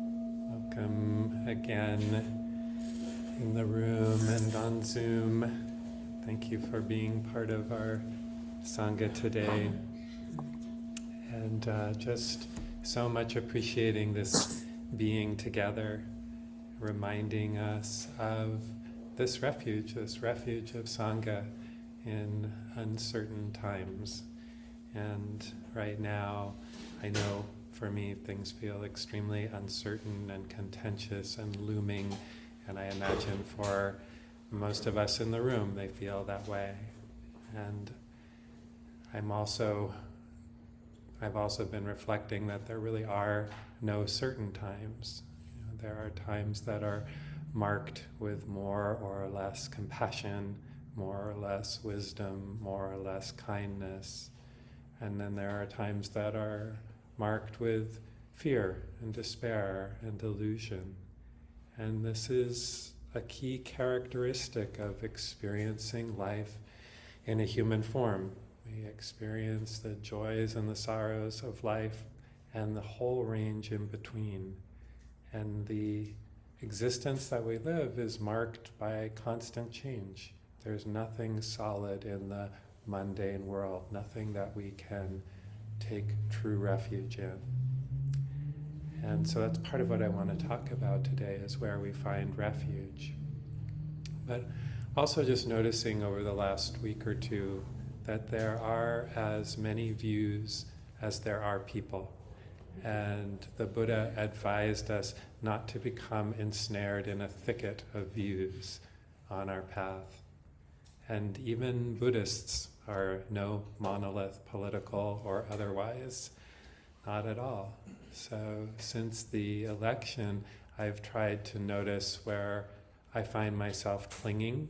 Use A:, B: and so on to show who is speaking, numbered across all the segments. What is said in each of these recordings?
A: Welcome again in the room and on Zoom. Thank you for being part of our sangha today. And just so much appreciating this being together, reminding us of this refuge of sangha in uncertain times. And right now, I know for me things feel extremely uncertain and contentious and looming, and I imagine for most of us in the room they feel that way. And I've also been reflecting that there really are no certain times. There are times that are marked with more or less compassion, more or less wisdom, more or less kindness. And then there are times that are marked with fear and despair and delusion. And this is a key characteristic of experiencing life in a human form. We experience the joys and the sorrows of life and the whole range in between. And the existence that we live is marked by constant change. There's nothing solid in the mundane world, nothing that we can take true refuge in. And so that's part of what I want to talk about today, is where we find refuge. But also just noticing over the last week or two that there are as many views as there are people. And the Buddha advised us not to become ensnared in a thicket of views on our path. And even Buddhists are no monolith, political or otherwise, not at all. So since the election, I've tried to notice where I find myself clinging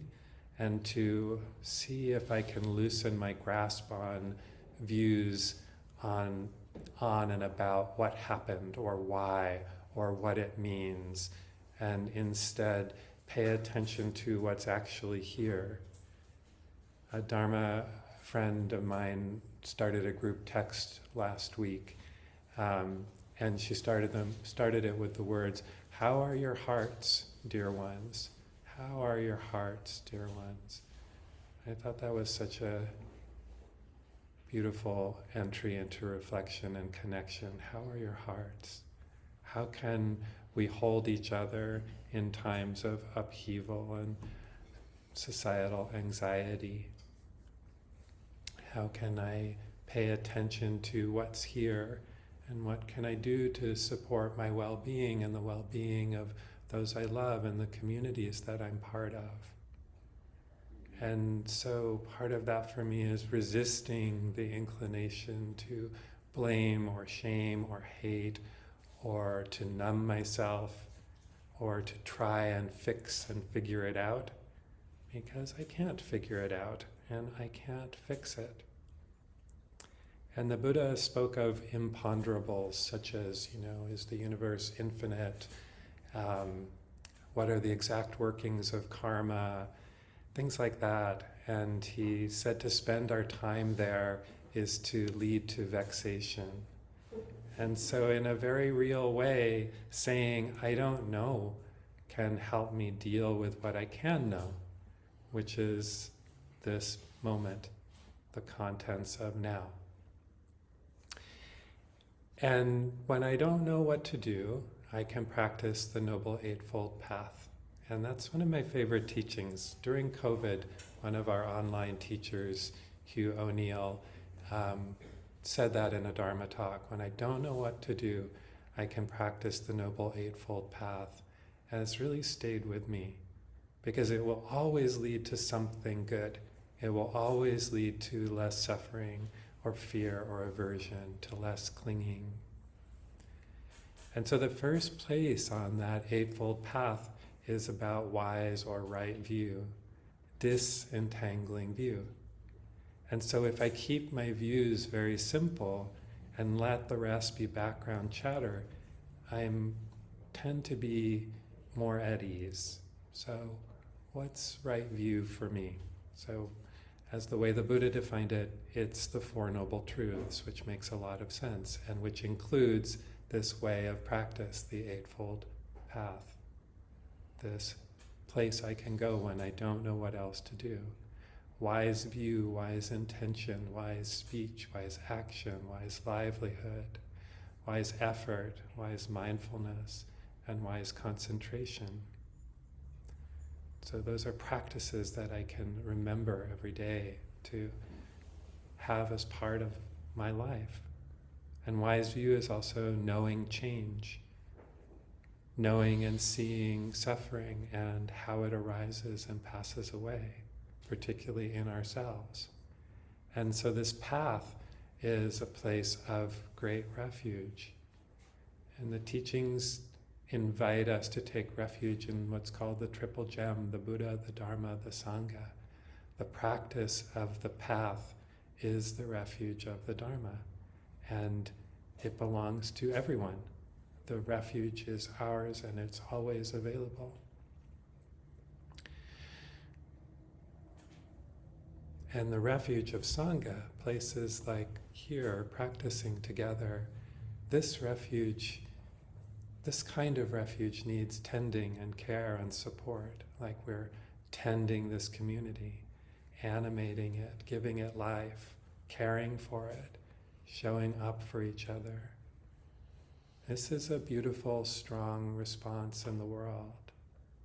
A: and to see if I can loosen my grasp on views on and about what happened or why or what it means, and instead pay attention to what's actually here. A Dharma friend of mine started a group text last week, and she started it with the words, "How are your hearts, dear ones? How are your hearts, dear ones?" I thought that was such a beautiful entry into reflection and connection. How are your hearts? How can we hold each other in times of upheaval and societal anxiety? How can I pay attention to what's here, and what can I do to support my well-being and the well-being of those I love and the communities that I'm part of? And so part of that for me is resisting the inclination to blame or shame or hate, or to numb myself, or to try and fix and figure it out, because I can't figure it out and I can't fix it. And the Buddha spoke of imponderables, such as, is the universe infinite? What are the exact workings of karma? Things like that. And he said to spend our time there is to lead to vexation. And so in a very real way, saying, I don't know, can help me deal with what I can know, which is this moment, the contents of now. And when I don't know what to do, I can practice the Noble Eightfold Path. And that's one of my favorite teachings. During COVID, one of our online teachers, Hugh O'Neill, said that in a Dharma talk. When I don't know what to do, I can practice the Noble Eightfold Path. And it's really stayed with me, because it will always lead to something good. It will always lead to less suffering or fear or aversion, to less clinging. And so the first place on that Eightfold Path is about wise or right view, disentangling view. And so if I keep my views very simple and let the rest be background chatter, I tend to be more at ease. So what's right view for me? So as the way the Buddha defined it, it's the Four Noble Truths, which makes a lot of sense, and which includes this way of practice, the Eightfold Path, this place I can go when I don't know what else to do. Wise view, wise intention, wise speech, wise action, wise livelihood, wise effort, wise mindfulness, and wise concentration. So those are practices that I can remember every day to have as part of my life. And wise view is also knowing change, knowing and seeing suffering and how it arises and passes away, particularly in ourselves. And so this path is a place of great refuge. And the teachings invite us to take refuge in what's called the triple gem, the Buddha, the Dharma, the Sangha. The practice of the path is the refuge of the Dharma, and it belongs to everyone. The refuge is ours and it's always available. And the refuge of Sangha, places like here, practicing together, this refuge, this kind of refuge needs tending and care and support, like we're tending this community, animating it, giving it life, caring for it, showing up for each other. This is a beautiful, strong response in the world.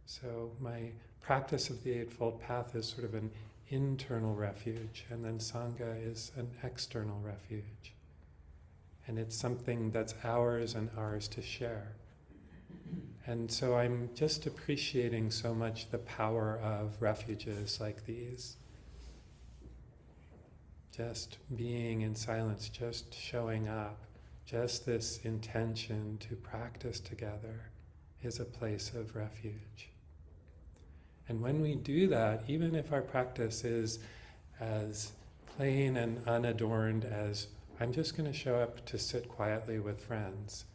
A: So my practice of the Eightfold Path is sort of an internal refuge, and then Sangha is an external refuge. And it's something that's ours and ours to share. And so I'm just appreciating so much the power of refuges like these. Just being in silence, just showing up, just this intention to practice together is a place of refuge. And when we do that, even if our practice is as plain and unadorned as I'm just going to show up to sit quietly with friends,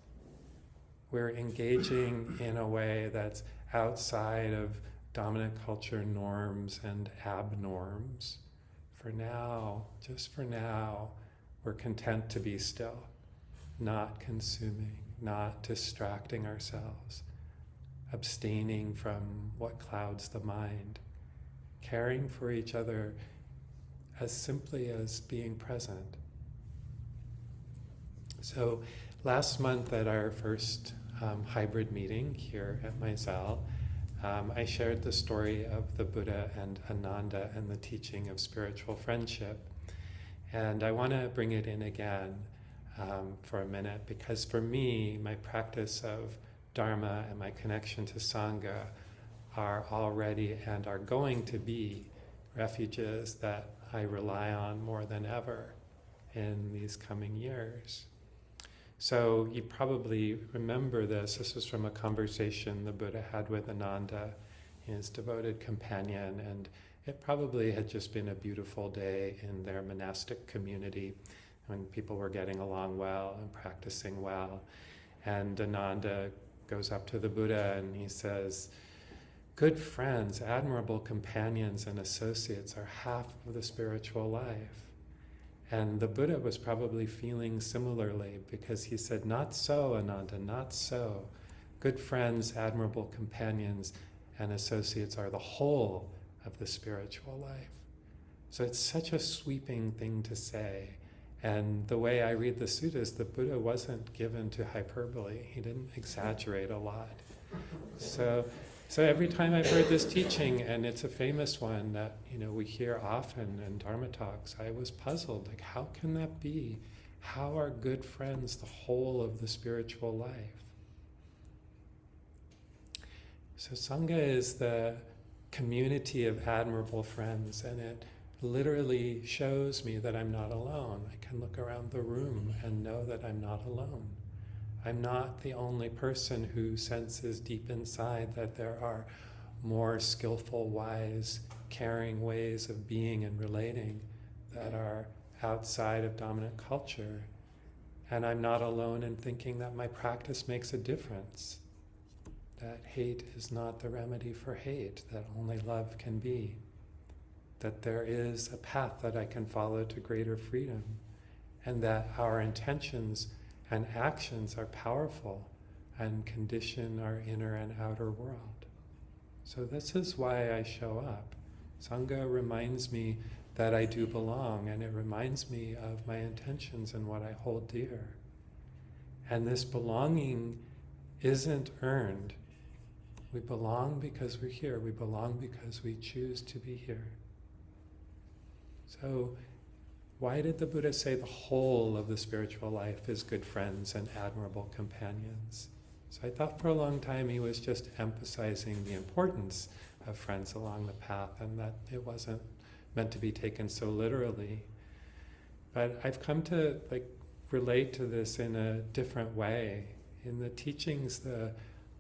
A: we're engaging in a way that's outside of dominant culture norms and abnorms. For now, just for now, we're content to be still, not consuming, not distracting ourselves, abstaining from what clouds the mind, caring for each other as simply as being present. So last month at our first hybrid meeting here at my Zal, I shared the story of the Buddha and Ananda and the teaching of spiritual friendship. And I want to bring it in again for a minute, because for me, my practice of Dharma and my connection to Sangha are already and are going to be refuges that I rely on more than ever in these coming years. So you probably remember this. This was from a conversation the Buddha had with Ananda, his devoted companion, and it probably had just been a beautiful day in their monastic community when people were getting along well and practicing well. And Ananda goes up to the Buddha and he says, "Good friends, admirable companions and associates are half of the spiritual life." And the Buddha was probably feeling similarly, because he said, "Not so, Ananda, not so. Good friends, admirable companions, and associates are the whole of the spiritual life." So it's such a sweeping thing to say. And the way I read the suttas, the Buddha wasn't given to hyperbole. He didn't exaggerate a lot. So every time I've heard this teaching, and it's a famous one that we hear often in Dharma talks, I was puzzled, like, how can that be? How are good friends the whole of the spiritual life? So Sangha is the community of admirable friends, and it literally shows me that I'm not alone. I can look around the room and know that I'm not alone. I'm not the only person who senses deep inside that there are more skillful, wise, caring ways of being and relating that are outside of dominant culture. And I'm not alone in thinking that my practice makes a difference, that hate is not the remedy for hate, that only love can be, that there is a path that I can follow to greater freedom, and that our intentions and actions are powerful and condition our inner and outer world. So this is why I show up. Sangha reminds me that I do belong, and it reminds me of my intentions and what I hold dear. And this belonging isn't earned. We belong because we're here. We belong because we choose to be here. So why did the Buddha say the whole of the spiritual life is good friends and admirable companions? So I thought for a long time he was just emphasizing the importance of friends along the path, and that it wasn't meant to be taken so literally. But I've come to relate to this in a different way. In the teachings, the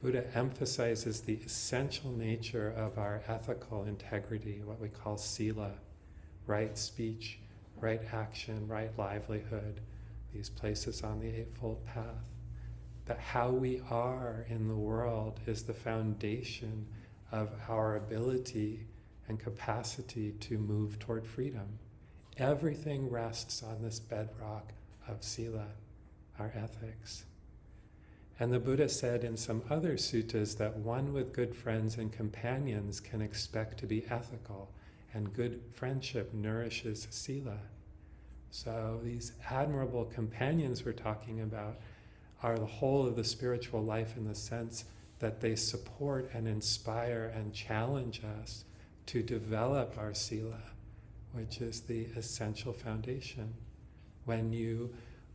A: Buddha emphasizes the essential nature of our ethical integrity, what we call sila, right speech, right action, right livelihood, these places on the Eightfold Path. That how we are in the world is the foundation of our ability and capacity to move toward freedom. Everything rests on this bedrock of sila, our ethics. And the Buddha said in some other suttas that one with good friends and companions can expect to be ethical, and good friendship nourishes sila. So these admirable companions we're talking about are the whole of the spiritual life in the sense that they support and inspire and challenge us to develop our sila, which is the essential foundation. When you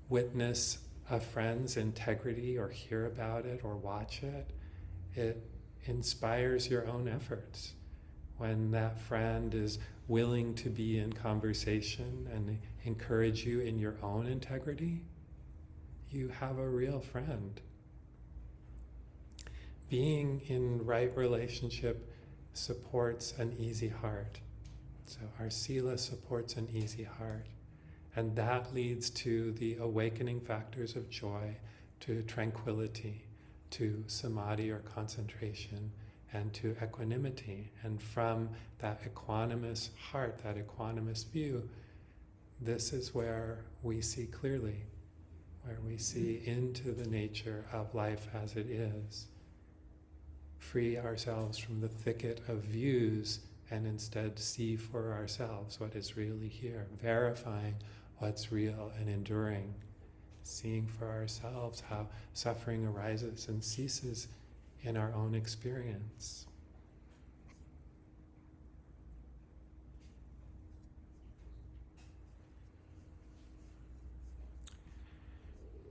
A: witness a friend's integrity or hear about it or watch it, it inspires your own efforts. When that friend is willing to be in conversation and encourage you in your own integrity, you have a real friend. Being in right relationship supports an easy heart. So our sila supports an easy heart. And that leads to the awakening factors of joy, to tranquility, to samadhi or concentration, and to equanimity. And from that equanimous heart, that equanimous view, this is where we see clearly, where we see into the nature of life as it is. Free ourselves from the thicket of views and instead see for ourselves what is really here, verifying what's real and enduring, seeing for ourselves how suffering arises and ceases in our own experience.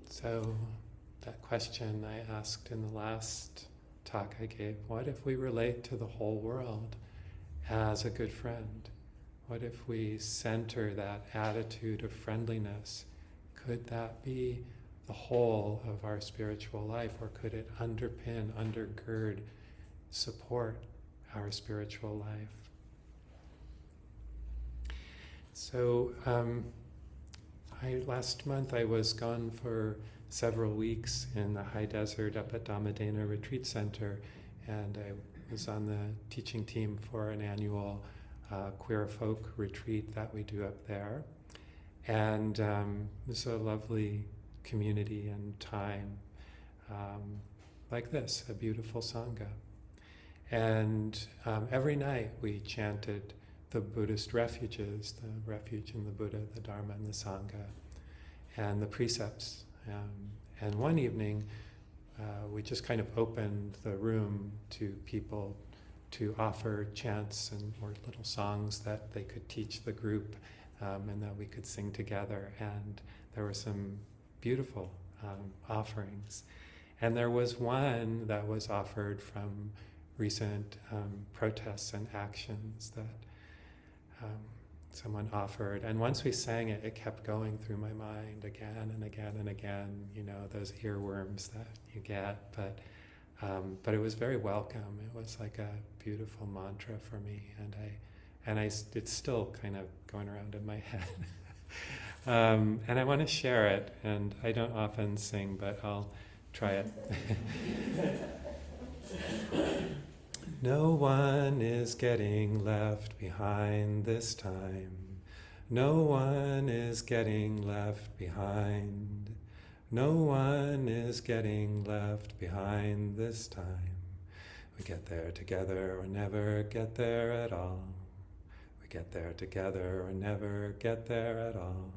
A: So that question I asked in the last talk I gave, what if we relate to the whole world as a good friend? What if we center that attitude of friendliness? Could that be the whole of our spiritual life, or could it underpin, undergird, support our spiritual life? So last month I was gone for several weeks in the high desert up at Dhammadena Retreat Center, and I was on the teaching team for an annual queer folk retreat that we do up there. And it was a lovely community and time like this, a beautiful sangha. And every night we chanted the Buddhist refuges, the refuge in the Buddha, the Dharma, and the Sangha, and the precepts. And one evening we just kind of opened the room to people to offer chants or little songs that they could teach the group, and that we could sing together. And there were some beautiful offerings. And there was one that was offered from recent protests and actions that someone offered. And once we sang it, it kept going through my mind again and again and again, you know, those earworms that you get. But it was very welcome. It was like a beautiful mantra for me, and it's still kind of going around in my head. And I want to share it, and I don't often sing, but I'll try it. No one is getting left behind this time. No one is getting left behind. No one is getting left behind this time. We get there together or never get there at all. We get there together or never get there at all.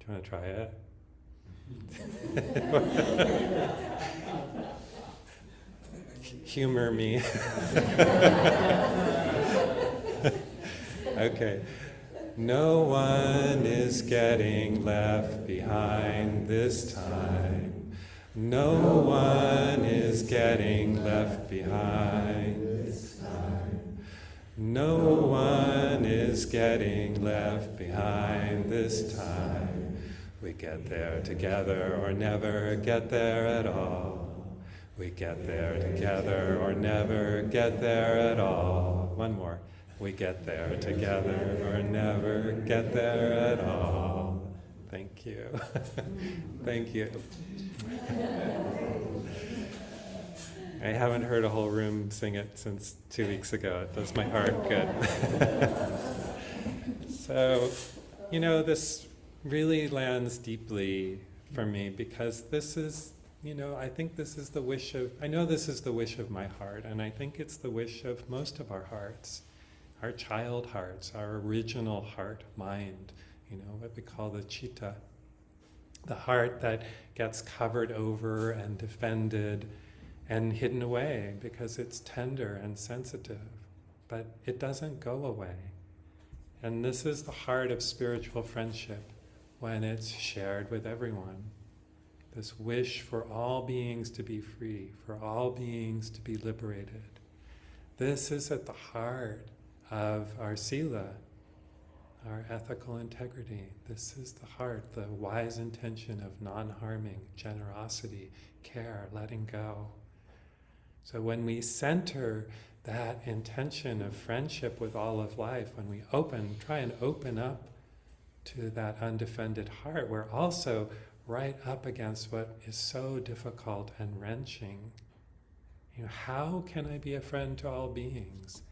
A: Do you want to try it? Humor me. Okay. No one is getting left behind this time. No one is getting left behind this time. No one is getting left behind this time. We get there together or never get there at all. We get there together or never get there at all. One more. We get there together or never get there at all. Thank you. Thank you. I haven't heard a whole room sing it since 2 weeks ago. It does my heart good. So, this really lands deeply for me because this is, I think this is the wish of, I know this is the wish of my heart, and I think it's the wish of most of our hearts. Our child hearts, our original heart, mind, what we call the citta. The heart that gets covered over and defended and hidden away because it's tender and sensitive, but it doesn't go away. And this is the heart of spiritual friendship when it's shared with everyone. This wish for all beings to be free, for all beings to be liberated. This is at the heart of our sila, our ethical integrity. This is the heart, the wise intention of non-harming, generosity, care, letting go. So when we center that intention of friendship with all of life, when we try and open up to that undefended heart, we're also right up against what is so difficult and wrenching. How can I be a friend to all beings?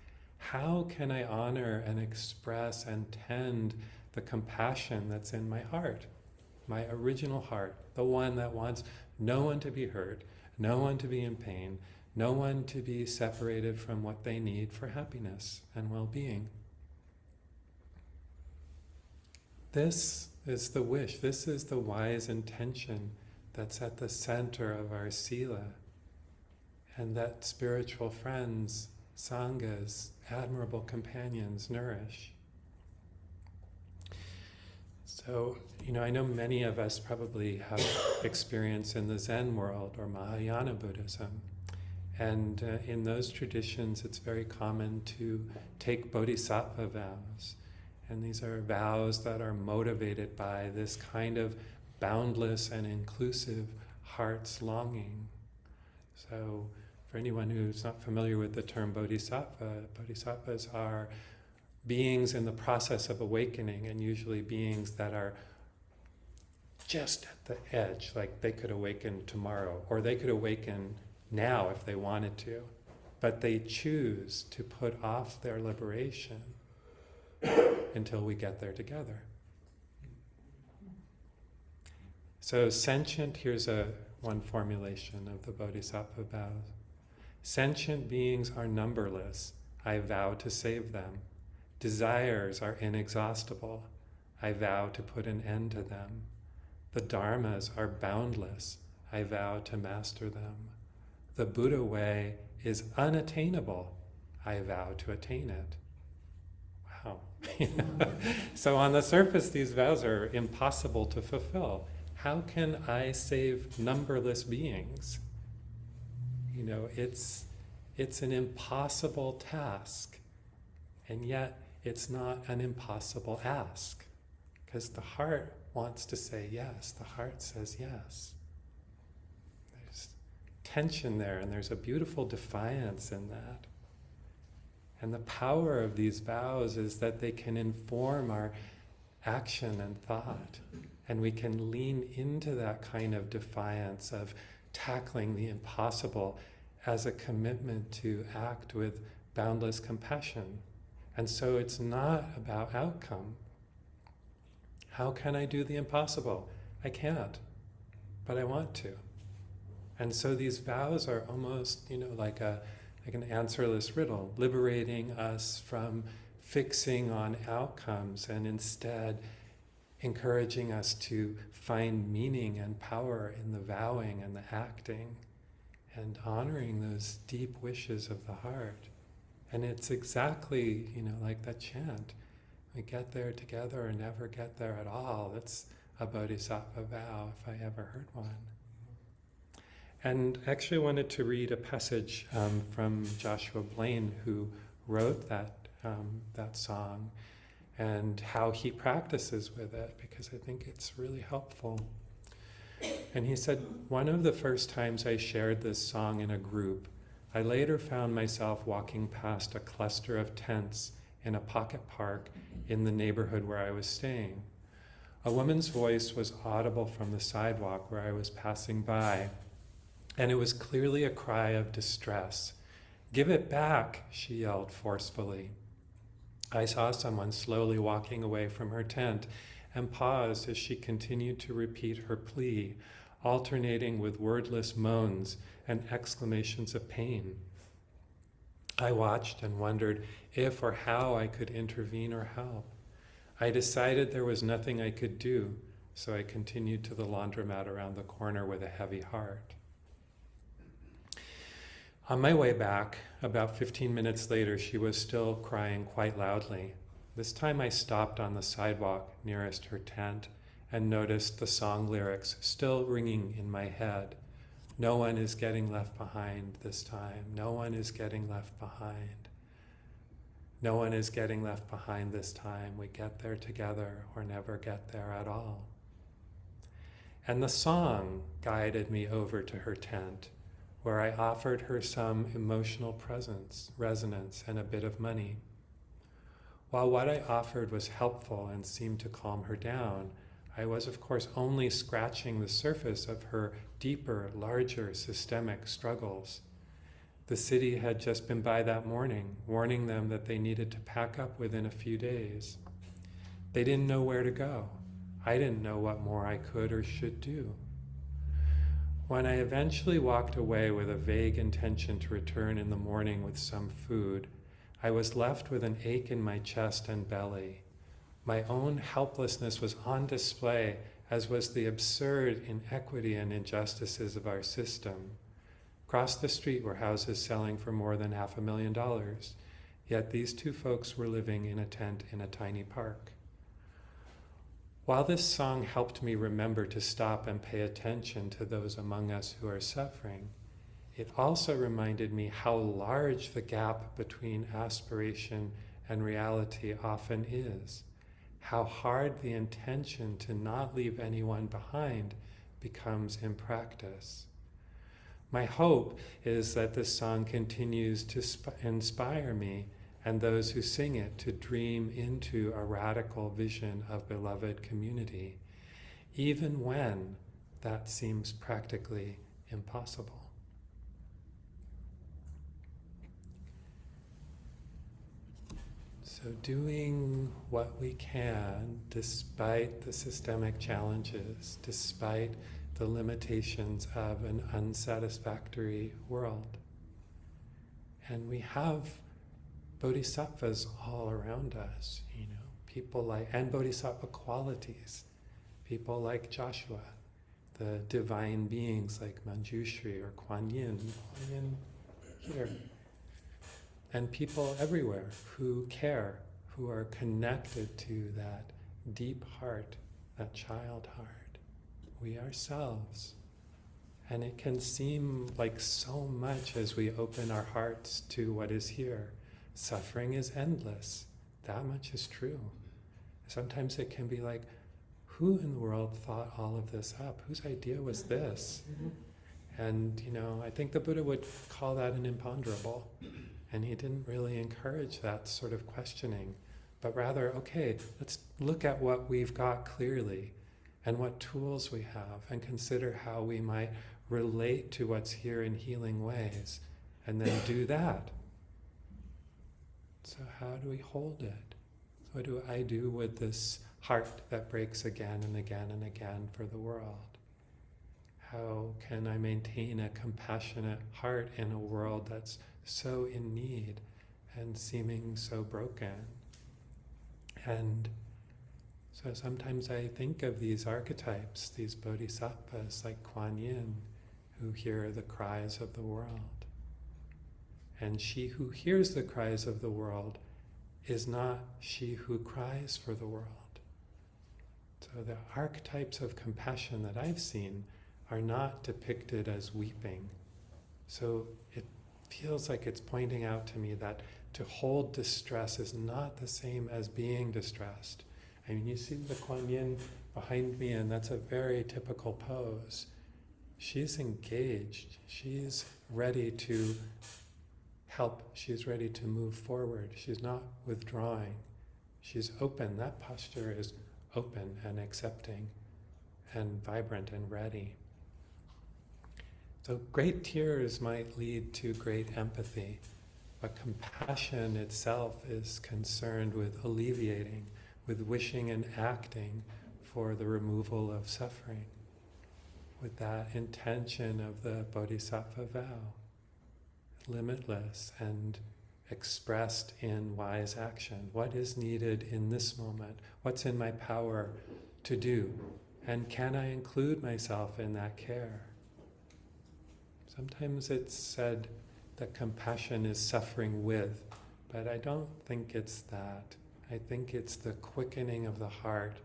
A: How can I honor and express and tend the compassion that's in my heart, my original heart, the one that wants no one to be hurt, no one to be in pain, no one to be separated from what they need for happiness and well-being? This is the wish, this is the wise intention that's at the center of our sila, and that spiritual friends, sanghas, admirable companions nourish. So, I know many of us probably have experience in the Zen world or Mahayana Buddhism. And in those traditions, it's very common to take Boddhisattva vows. And these are vows that are motivated by this kind of boundless and inclusive heart's longing. So, for anyone who's not familiar with the term Bodhisattva, Bodhisattvas are beings in the process of awakening, and usually beings that are just at the edge, like they could awaken tomorrow, or they could awaken now if they wanted to, but they choose to put off their liberation until we get there together. So sentient, here's one formulation of the Bodhisattva vows. Sentient beings are numberless. I vow to save them. Desires are inexhaustible. I vow to put an end to them. The dharmas are boundless. I vow to master them. The Buddha way is unattainable. I vow to attain it. Wow. So on the surface, these vows are impossible to fulfill. How can I save numberless beings? It's an impossible task, and yet it's not an impossible ask, because the heart wants to say yes. The heart says yes. There's tension there, and there's a beautiful defiance in that. And the power of these vows is that they can inform our action and thought, and we can lean into that kind of defiance of tackling the impossible as a commitment to act with boundless compassion. And so it's not about outcome. How can I do the impossible? I can't. but I want to. And so these vows are almost, like an answerless riddle, liberating us from fixing on outcomes and instead encouraging us to find meaning and power in the vowing and the acting and honoring those deep wishes of the heart. And it's exactly, like that chant. We get there together or never get there at all. That's a Bodhisattva vow, if I ever heard one. And actually I wanted to read a passage from Joshua Blaine, who wrote that song, and how he practices with it, because I think it's really helpful. And he said, one of the first times I shared this song in a group, I later found myself walking past a cluster of tents in a pocket park in the neighborhood where I was staying. A woman's voice was audible from the sidewalk where I was passing by, and it was clearly a cry of distress. "Give it back," she yelled forcefully. I saw someone slowly walking away from her tent and paused as she continued to repeat her plea, alternating with wordless moans and exclamations of pain. I watched and wondered if or how I could intervene or help. I decided there was nothing I could do, so I continued to the laundromat around the corner with a heavy heart. On my way back, about 15 minutes later, she was still crying quite loudly. This time I stopped on the sidewalk nearest her tent and noticed the song lyrics still ringing in my head. No one is getting left behind this time. No one is getting left behind. No one is getting left behind this time. We get there together or never get there at all. And the song guided me over to her tent, where I offered her some emotional presence, resonance, and a bit of money. While what I offered was helpful and seemed to calm her down, I was of course only scratching the surface of her deeper, larger systemic struggles. The city had just been by that morning, warning them that they needed to pack up within a few days. They didn't know where to go. I didn't know what more I could or should do. When I eventually walked away with a vague intention to return in the morning with some food, I was left with an ache in my chest and belly. My own helplessness was on display, as was the absurd inequity and injustices of our system. Across the street were houses selling for more than $500,000, yet these two folks were living in a tent in a tiny park. While this song helped me remember to stop and pay attention to those among us who are suffering, it also reminded me how large the gap between aspiration and reality often is, how hard the intention to not leave anyone behind becomes in practice. My hope is that this song continues to inspire me and those who sing it to dream into a radical vision of beloved community, even when that seems practically impossible. So doing what we can despite the systemic challenges, despite the limitations of an unsatisfactory world. And we have Bodhisattvas all around us, people like, and Bodhisattva qualities, people like Joshua, the divine beings like Manjushri or Kuan Yin here, and people everywhere who care, who are connected to that deep heart, that child heart, we ourselves. And it can seem like so much as we open our hearts to what is here. Suffering is endless. That much is true. Sometimes it can be like, who in the world thought all of this up? Whose idea was this? And, I think the Buddha would call that an imponderable. And he didn't really encourage that sort of questioning, but rather, okay, let's look at what we've got clearly and what tools we have and consider how we might relate to what's here in healing ways and then do that. So how do we hold it? What do I do with this heart that breaks again and again and again for the world? How can I maintain a compassionate heart in a world that's so in need and seeming so broken? And so sometimes I think of these archetypes, these bodhisattvas like Kuan Yin, who hear the cries of the world. And she who hears the cries of the world is not she who cries for the world. So the archetypes of compassion that I've seen are not depicted as weeping. So it feels like it's pointing out to me that to hold distress is not the same as being distressed. I mean, you see the Kuan Yin behind me, and that's a very typical pose. She's engaged. She's ready to help. She's ready to move forward. She's not withdrawing. She's open. That posture is open and accepting and vibrant and ready. So great tears might lead to great empathy, but compassion itself is concerned with alleviating, with wishing and acting for the removal of suffering, with that intention of the Bodhisattva vow, limitless and expressed in wise action. What is needed in this moment? What's in my power to do? And can I include myself in that care? Sometimes it's said that compassion is suffering with, but I don't think it's that. I think it's the quickening of the heart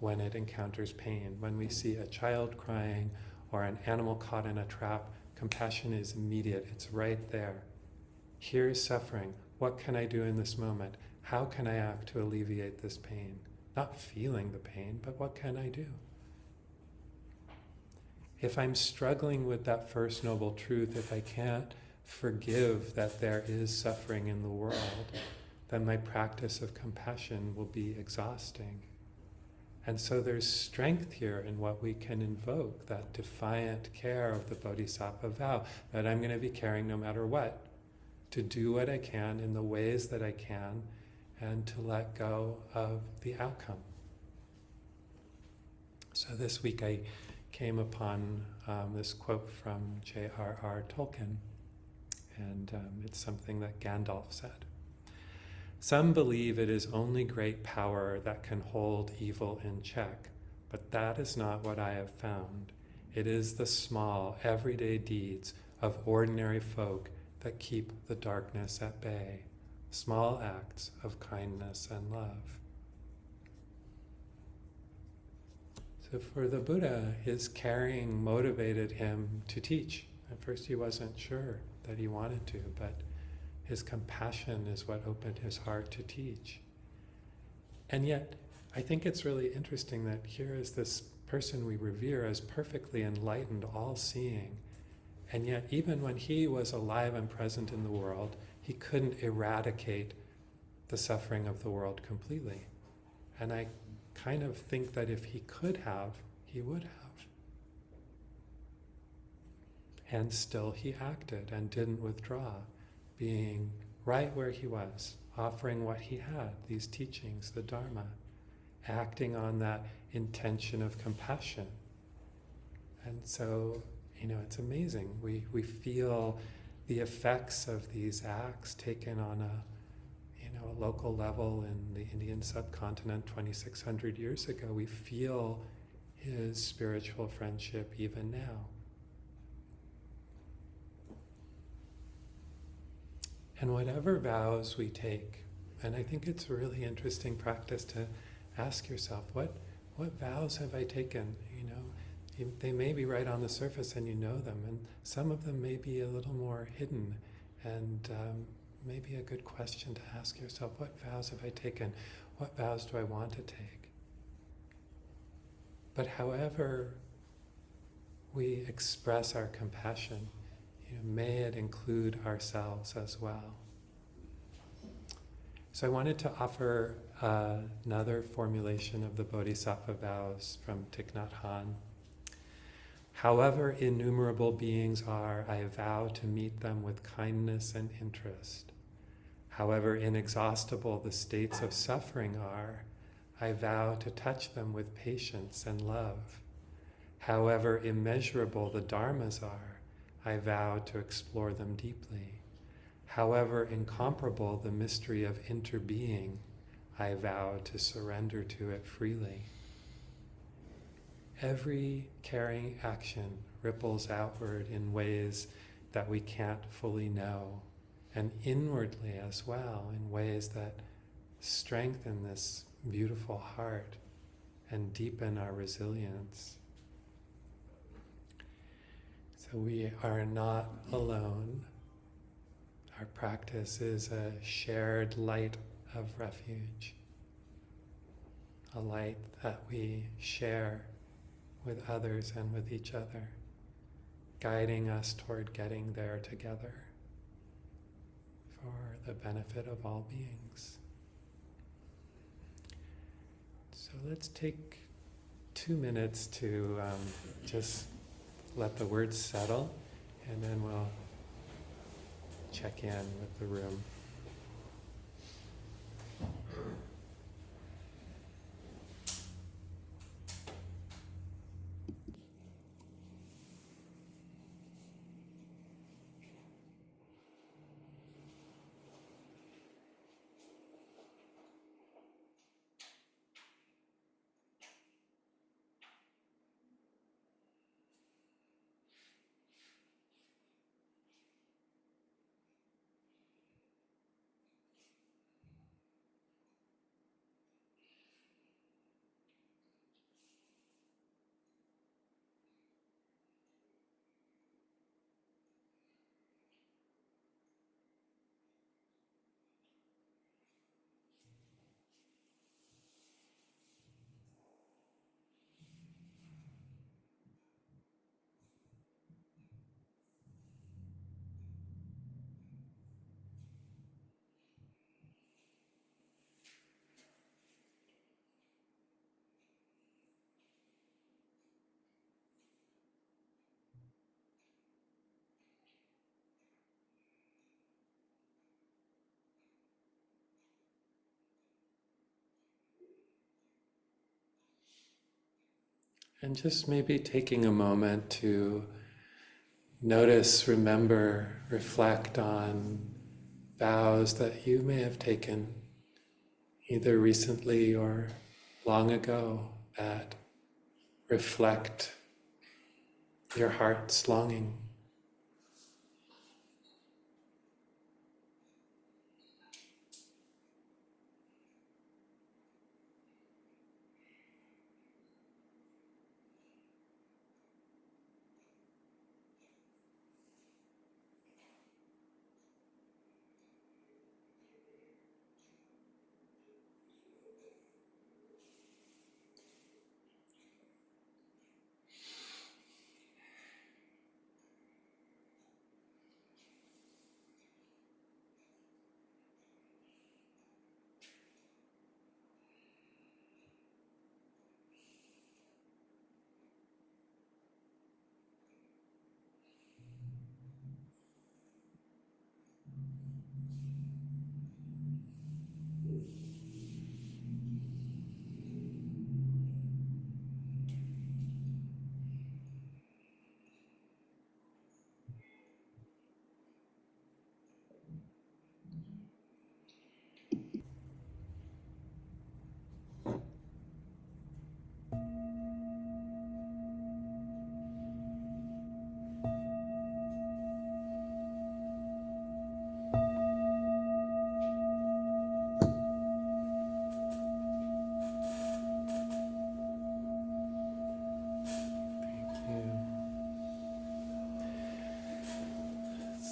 A: when it encounters pain. When we see a child crying or an animal caught in a trap, compassion is immediate. It's right there. Here's suffering. What can I do in this moment? How can I act to alleviate this pain? Not feeling the pain, but what can I do? If I'm struggling with that first noble truth, if I can't forgive that there is suffering in the world, then my practice of compassion will be exhausting. And so there's strength here in what we can invoke, that defiant care of the Bodhisattva vow, that I'm going to be caring no matter what, to do what I can in the ways that I can, and to let go of the outcome. So this week I came upon this quote from J.R.R. Tolkien, and it's something that Gandalf said. Some believe it is only great power that can hold evil in check, but that is not what I have found. It is the small, everyday deeds of ordinary folk that keep the darkness at bay, small acts of kindness and love. So for the Buddha, his caring motivated him to teach. At first he wasn't sure that he wanted to, but his compassion is what opened his heart to teach. And yet, I think it's really interesting that here is this person we revere as perfectly enlightened, all-seeing, and yet even when he was alive and present in the world, he couldn't eradicate the suffering of the world completely. And I kind of think that if he could have, he would have. And still he acted and didn't withdraw, being right where he was, offering what he had, these teachings, the Dharma, acting on that intention of compassion. And so, it's amazing. We feel the effects of these acts taken on a local level in the Indian subcontinent 2,600 years ago. We feel his spiritual friendship even now. And whatever vows we take, and I think it's a really interesting practice to ask yourself, what vows have I taken? They may be right on the surface and you know them, and some of them may be a little more hidden, and maybe a good question to ask yourself, what vows have I taken? What vows do I want to take? But however we express our compassion, may it include ourselves as well. So I wanted to offer another formulation of the Bodhisattva vows from Thich Nhat Hanh. However innumerable beings are, I vow to meet them with kindness and interest. However inexhaustible the states of suffering are, I vow to touch them with patience and love. However immeasurable the dharmas are, I vow to explore them deeply. However incomparable the mystery of interbeing, I vow to surrender to it freely. Every caring action ripples outward in ways that we can't fully know, and inwardly as well, in ways that strengthen this beautiful heart and deepen our resilience. So we are not alone. Our practice is a shared light of refuge, a light that we share with others and with each other, guiding us toward getting there together for the benefit of all beings. So let's take 2 minutes to just let the words settle, and then we'll check in with the room. And just maybe taking a moment to notice, remember, reflect on vows that you may have taken either recently or long ago that reflect your heart's longing.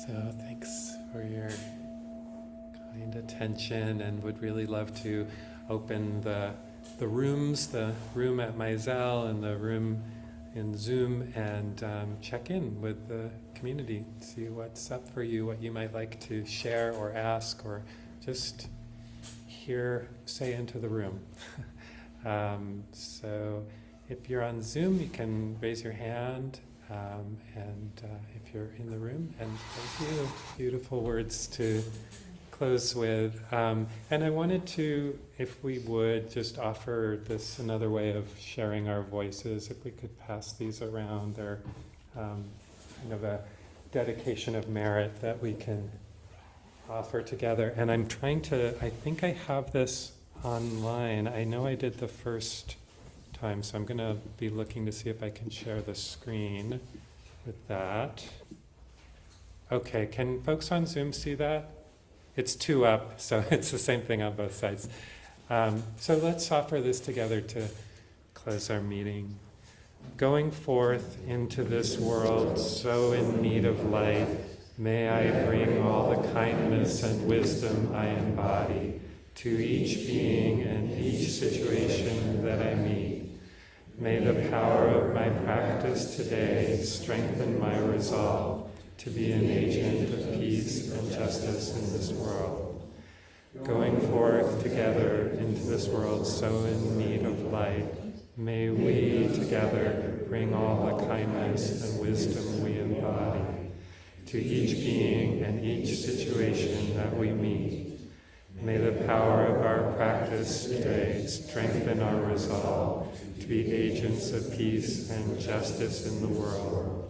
A: So thanks for your kind attention, and would really love to open the rooms, the room at Maisel and the room in Zoom, and check in with the community, see what's up for you, what you might like to share or ask or just hear, say into the room. So if you're on Zoom, you can raise your hand, and if you're in the room, and thank you, beautiful words to close with. And I wanted to, if we would, just offer this another way of sharing our voices. If we could pass these around, they're kind of a dedication of merit that we can offer together. And I'm trying to, I think I have this online. I know I did the first time, so I'm going to be looking to see if I can share the screen with that. Okay, can folks on Zoom see that? It's 2 up, so it's the same thing on both sides. So let's offer this together to close our meeting. Going forth into this world so in need of light, may I bring all the kindness and wisdom I embody to each being and each situation that I meet. May the power of my practice today strengthen my resolve to be an agent of peace and justice in this world. Going forth together into this world so in need of light, may we together bring all the kindness and wisdom we embody to each being and each situation that we meet. May the power of our practice today strengthen our resolve to be agents of peace and justice in the world.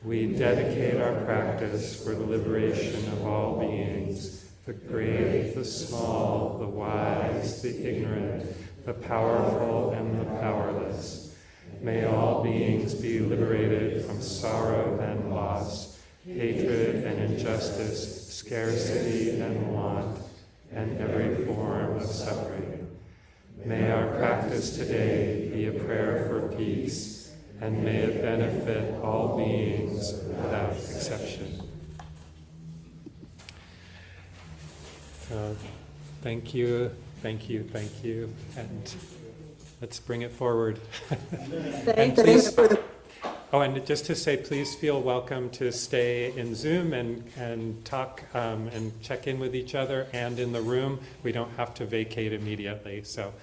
A: We dedicate our practice for the liberation of all beings, the great, the small, the wise, the ignorant, the powerful, and the powerless. May all beings be liberated from sorrow and loss, hatred and injustice, scarcity and want, and every form of suffering. May our practice today be a prayer for peace, and may it benefit all beings without exception. So, thank you, and let's bring it forward. And just to say, please feel welcome to stay in Zoom and talk and check in with each other and in the room. We don't have to vacate immediately, so